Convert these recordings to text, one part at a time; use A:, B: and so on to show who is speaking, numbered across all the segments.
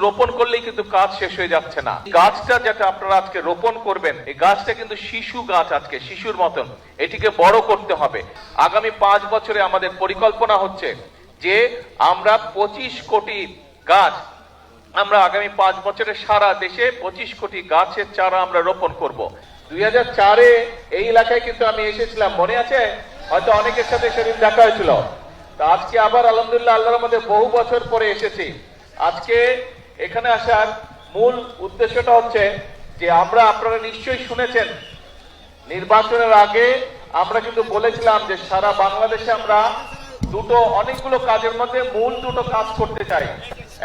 A: রোপণ করলেই কিন্তু কাজ শেষ হয়ে যাচ্ছে না। গাছটা যেটা আপনারা আজকে রোপণ করবেন, এই গাছটা কিন্তু শিশু গাছ, আজকে শিশুর মতন এটিকে বড় করতে হবে। আগামী 5 বছরে আমাদের পরিকল্পনা হচ্ছে যে আমরা 25 কোটি গাছ আমরা আগামী 5 বছরে সারা দেশে 25 কোটি গাছের চারা আমরা রোপণ করব। 2004-এ এই এলাকায় কিন্তু আমি এসেছিলাম, মনে আছে? হয়তো অনেকের সাথে সেদিন দেখা হয়েছিল। তো আজকে আবার আলহামদুলিল্লাহ আল্লাহর মধ্যে বহু বছর পরে এসেছি। আজকে এখানে আসার মূল উদ্দেশ্যটা হচ্ছে যে আপনারা নিশ্চয়ই শুনেছেন নির্বাচনের আগে আমরা কিন্তু বলেছিলাম যে সারা বাংলাদেশে আমরা অনেকগুলো কাজের মধ্যে মূল দুটো কাজ করতে চাই।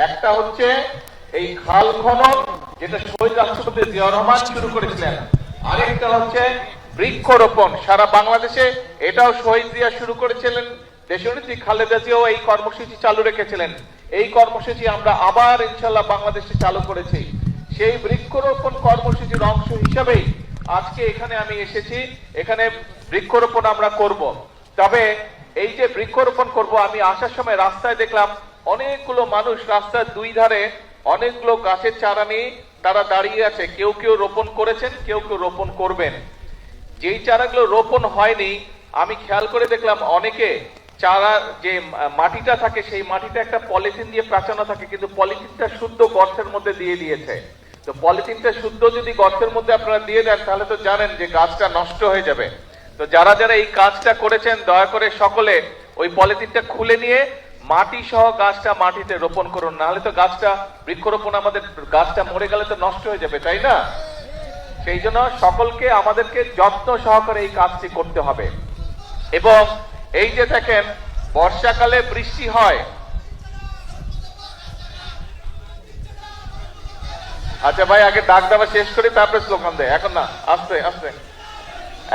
A: একটা হচ্ছে এই খাল খনন, যেটা শহীদ রাষ্ট্রপতি জিয়াউর রহমান শুরু করেছিলেন। আরেকটা হচ্ছে বৃক্ষরোপণ সারা বাংলাদেশে, এটাও শহীদ জিয়া শুরু করেছিলেন। দেশনেত্রী খালেদা জিয়াও এই কর্মসূচি চালু রেখেছিলেন। এই কর্মসূচি আমরা আবার ইনশাআল্লাহ বাংলাদেশে চালু করেছি। সেই বৃক্ষরোপণ কর্মসূচির অংশ হিসেবেই আজকে এখানে আমি এসেছি। এখানে বৃক্ষরোপণ আমরা করব। তবে এই যে বৃক্ষরোপণ করব, আমি আসার সময় রাস্তায় দেখলাম অনেকগুলো মানুষ রাস্তার দুই ধারে অনেকগুলো গাছের চারা নিয়ে তারা দাঁড়িয়ে আছে। কেউ কেউ রোপণ করেছেন, কেউ কেউ রোপণ করবেন। যেই চারাগুলো রোপণ হয়নি, আমি খেয়াল করে দেখলাম অনেকে চারা যে মাটিটা থাকে সেই মাটিটা একটা পলিথিন দিয়ে প্রাচানো থাকে, কিন্তু পলিথিনটা শুদ্ধ গর্তের মধ্যে দিয়ে দিয়েছে। তো পলিথিনটা শুদ্ধ যদি গর্তের মধ্যে আপনারা দিয়ে দেন তাহলে তো জানেন যে গাছটা নষ্ট হয়ে যাবে। তো যারা যারা এই কাজটা করেছেন দয়া করে সকলে ওই পলিথিনটা খুলে নিয়ে মাটি সহ গাছটা মাটিতে রোপণ করুন, নাহলে তো গাছটা বৃক্ষরোপণ আমাদের গাছটা মরে গেলে তো নষ্ট হয়ে যাবে, তাই না? সেই জন্য সকলকে আমাদেরকে যত্ন সহকারে এই কাজটি করতে হবে। এবং এই যে দেখেন বর্ষাকালে বৃষ্টি হয়, আচ্ছা ভাই আগে ডাক দেওয়া শেষ করি তারপরে স্লোগান দেয়, এখন না, আস্তে আস্তে।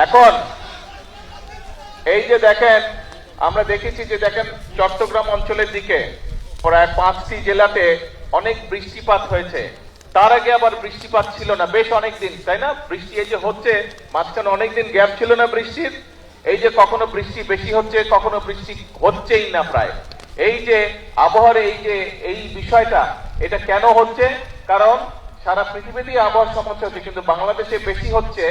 A: এখন এই যে দেখেন আমরা দেখেছি যে দেখেন চট্টগ্রাম অঞ্চলের দিকে প্রায় 5টি জেলাতে অনেক বৃষ্টিপাত হয়েছে। তার আগে আবার বৃষ্টিপাত ছিল না বেশ অনেকদিন, তাই না? বৃষ্টি এই যে হচ্ছে, মাঝখানে অনেকদিন গ্যাপ ছিল না বৃষ্টির। এই যে কখনো বৃষ্টি বেশি হচ্ছে, কখনো বৃষ্টি হচ্ছেই না প্রায়। এই যে আবহাওয়ার এই বিষয়টা, এটা কেন হচ্ছে? কারণ সারা পৃথিবীতেই আবহাওয়ার সমস্যা হচ্ছে, কিন্তু বাংলাদেশে বেশি হচ্ছে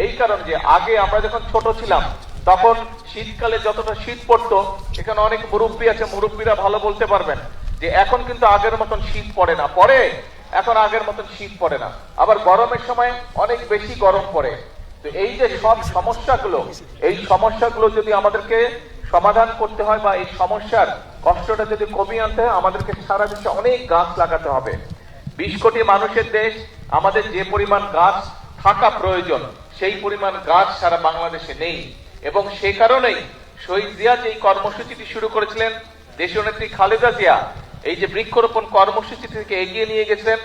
A: এই কারণ যে আগে আমরা যখন ছোট ছিলাম তখন শীতকালে যতটা শীত পড়তো, এখানে অনেক মুরব্বী আছে, মুরব্বীরা ভালো বলতে পারবেন যে এখন কিন্তু আগের মতন শীত পড়ে না, এখন আগের মতন শীত পড়ে না। আবার গরমের সময় অনেক বেশি গরম পড়ে। তো এই যে সব সমস্যাগুলো, এই সমস্যাগুলো যদি আমাদেরকে সমাধান করতে হয় বা এই সমস্যার কষ্টটা যদি কমিয়ে আনতে হয়, আমাদেরকে সারা দেশে অনেক গাছ লাগাতে হবে। 20 কোটি মানুষের দেশ, আমাদের যে পরিমাণ গাছ থাকা প্রয়োজন সেই পরিমাণ গাছ সারা বাংলাদেশে নেই। এবং সেই কারণেই শহীদ জিয়া যে কর্মসূচিটি শুরু করেছিলেন, দেশনেত্রী খালেদা জিয়া এই যে বৃক্ষরোপণ কর্মসূচি থেকে এগিয়ে নিয়ে গেছেন,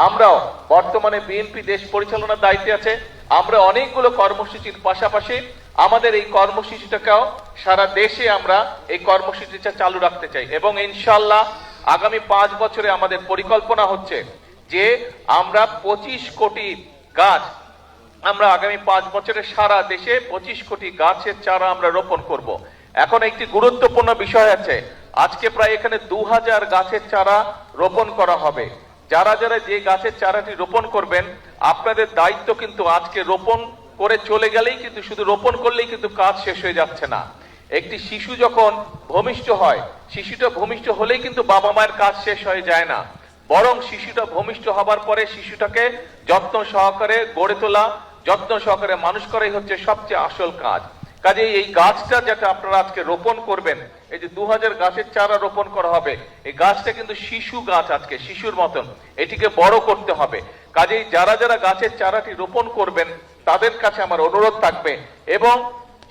A: আমরাও বর্তমানে বিএনপি দেশ পরিচালনার দায়িত্বে আছে, আমরা অনেকগুলো কর্মসূচির পাশাপাশি আমাদের এই কর্মসূচিটাকেও সারা দেশে আমরা এই কর্মসূচিটা চালু রাখতে চাই। এবং ইনশাআল্লাহ আগামী 5 বছরে আমাদের পরিকল্পনা হচ্ছে যে আমরা 25 কোটি গাছ আমরা আগামী 5 বছরে সারা দেশে 25 কোটি গাছের চারা আমরা রোপণ করব। এখন একটি গুরুত্বপূর্ণ বিষয় আছে, আজকে প্রায় এখানে 2000 গাছের চারা রোপণ করা হবে। যারা যারা যে গাছের চারাটি রোপণ করবেন, আপনাদের দায়িত্ব কিন্তু আজকে রোপণ করে চলে গেলেই কিন্তু, শুধু রোপণ করলেই কিন্তু কাজ শেষ হয়ে যাচ্ছে না। একটি শিশু যখন ভূমিষ্ঠ হয়, শিশুটা ভূমিষ্ঠ হলেই কিন্তু বাবা মায়ের কাজ শেষ হয়ে যায় না, বরং শিশুটা ভূমিষ্ঠ হবার পরে শিশুটাকে যত্ন সহকারে গড়ে তোলা, যত্ন সহকারে মানুষ করাই হচ্ছে সবচেয়ে আসল কাজ। কাজেই এই গাছটা যেটা আপনারা আজকে রোপণ করবেন, এই যে 2000 গাছের চারা রোপণ করা হবে, এই গাছটা কিন্তু শিশু গাছ, আজকে শিশুর মতন এটিকে বড় করতে হবে। কাজেই যারা যারা গাছের চারাটি রোপণ করবেন তাদের কাছে আমার অনুরোধ থাকবে, এবং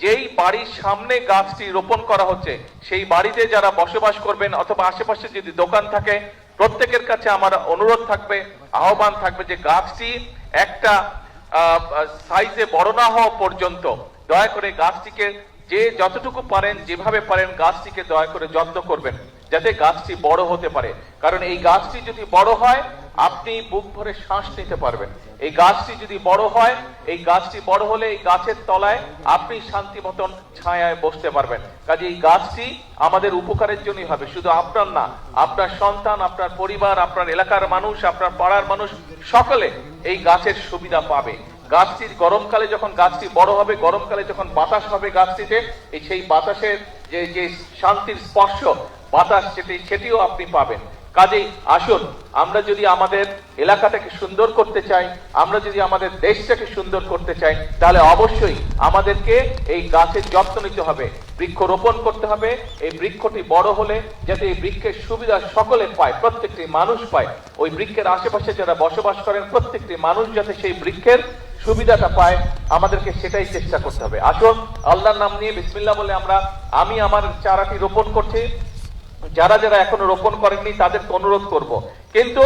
A: যেই বাড়ির সামনে গাছটি রোপণ করা হচ্ছে সেই বাড়িতে যারা বসবাস করবেন অথবা আশেপাশে যদি দোকান থাকে, প্রত্যেকের কাছে আমার অনুরোধ থাকবে, আহ্বান থাকবে যে গাছটি একটা সাইজে বড় না হওয়া পর্যন্ত দয়া করে গাছটিকে যে যতটুকু পারেন, যেভাবে পারেন গাছটিকে দয়া করে যত্ন করবেন যাতে গাছটি বড় হতে পারে। কারণ এই গাছটি যদি বড় হয়, আপনি বুক ভরে শ্বাস নিতে পারবেন। এই গাছটি যদি বড় হয়, এই গাছটি বড় হলে এই গাছের তলায় আপনি শান্তি মতন ছায়ায় বসতে পারবেন। কাজে এই গাছটি আমাদের উপকারের জন্যই হবে, শুধু আপনার না, আপনার সন্তান, আপনার পরিবার, আপনার এলাকার মানুষ, আপনার পাড়ার মানুষ সকলে এই গাছের সুবিধা পাবে। গাছটির গরমকালে যখন গাছটি বড় হবে, গরমকালে যখন বাতাস হবে গাছটিতে, এই সেই বাতাসের যে শান্তির স্পর্শ বাতাস সেটিও আপনি পাবেন। কাজেই আসুন, আমরা যদি আমাদের এলাকাটাকে সুন্দর করতে চাই, আমরা যদি আমাদের দেশটাকে সুন্দর করতে চাই, তাহলে অবশ্যই আমাদেরকে এই গাছের যত্ন নিতে হবে, বৃক্ষরোপণ করতে হবে। এই বৃক্ষটি বড় হলে যাতে এই বৃক্ষের সুবিধা সকলে পায়, প্রত্যেকটি মানুষ পায়, ওই বৃক্ষের আশেপাশে যারা বসবাস করেন প্রত্যেকটি মানুষ যাতে সেই বৃক্ষের সুবিধাটা পায়, আমাদেরকে সেটাই চেষ্টা করতে হবে। আসুন, আল্লাহর নাম নিয়ে বিসমিল্লাহ বলে আমি আমার চারাটি রোপণ করছি। যারা যারা এখনো রোপণ করেননি তাদেরকে অনুরোধ করব, কিন্তু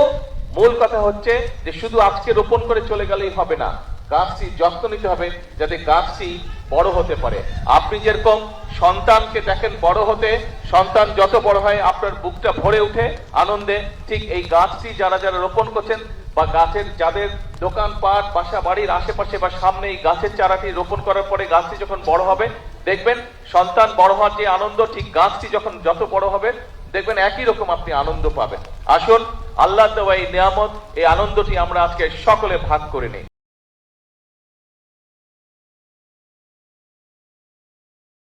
A: মূল কথা হচ্ছে যে শুধু আজকে রোপণ করে চলে গেলেই হবে না, গাছটি যত্ন নিতে হবে যাতে গাছটি বড় হতে পারে। আপনি যেরকম সন্তানকে দেখেন বড় হতে, সন্তান যত বড় হয় আপনার বুকটা ভরে ওঠে আনন্দে, ঠিক এই গাছটি যারা যারা রোপণ করছেন বা গাছের যাদের দোকানপাট, বাসা বাড়ির আশেপাশে বা সামনে এই গাছের চারাটি রোপণ করার পরে গাছটি যখন বড় হবে, দেখবেন সন্তান বড় হওয়ার যে আনন্দ, ঠিক গাছটি যখন যত বড় হবে দেখবেন একই রকম আপনি আনন্দ পাবেন। আসুন, আল্লাহ দেওয়া এই নিয়ামত, এই আনন্দটি আমরা আজকে সকলে ভাগ করে নিই।